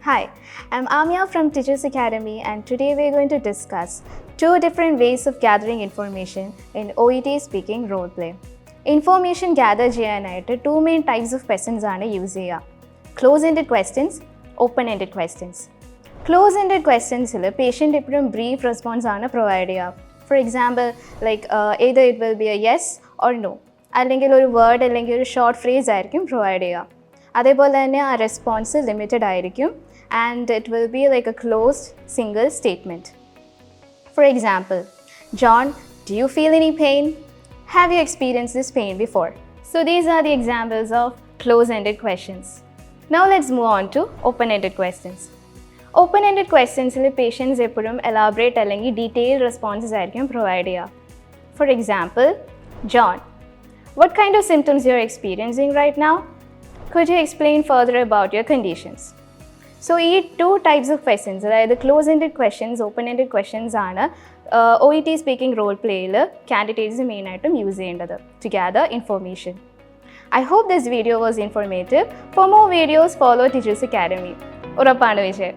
Hi, I'm Amia from Tiju's Academy, and today we're going to discuss two different ways of gathering information in OET Speaking Roleplay. Information gather ചെയ്യാനായിട്ട് two main types of questions ആണ് use ചെയ്യുക. Close-ended questions, open-ended questions. Close-ended questions-ൽ patient എപ്പോഴും brief response ആണ് provide ചെയ്യുക. For example, like either it will be a yes or no. അല്ലെങ്കിൽ ഒരു word അല്ലെങ്കിൽ ഒരു short phrase ആയിരിക്കും provide ചെയ്യുക. അതേപോലെ തന്നെ ആ റെസ്പോൺസ് ലിമിറ്റഡ് ആയിരിക്കും and it will be like a closed single statement. For example, John, do you feel any pain? Have you experience this pain before? So these are the examples of close-ended questions. Now let's move on to open-ended questions. Open-ended ക്വസ്റ്റ്യൻസിൽ patients എപ്പോഴും elaborate അല്ലെങ്കിൽ detailed responses ആയിരിക്കും provide ചെയ്യുക. For example, John, what kind of symptoms you are experiencing right now? Could you explain further about your conditions? So, these two types of questions, അതായത് close-ended questions, open-ended questions ആണ് OET speaking role play candidates main ആയിട്ടും use ചെയ്യേണ്ടത് to gather information. I hope this video was informative. For more videos, follow Tiju's Academy. ഉറപ്പാണ് വിജയ്.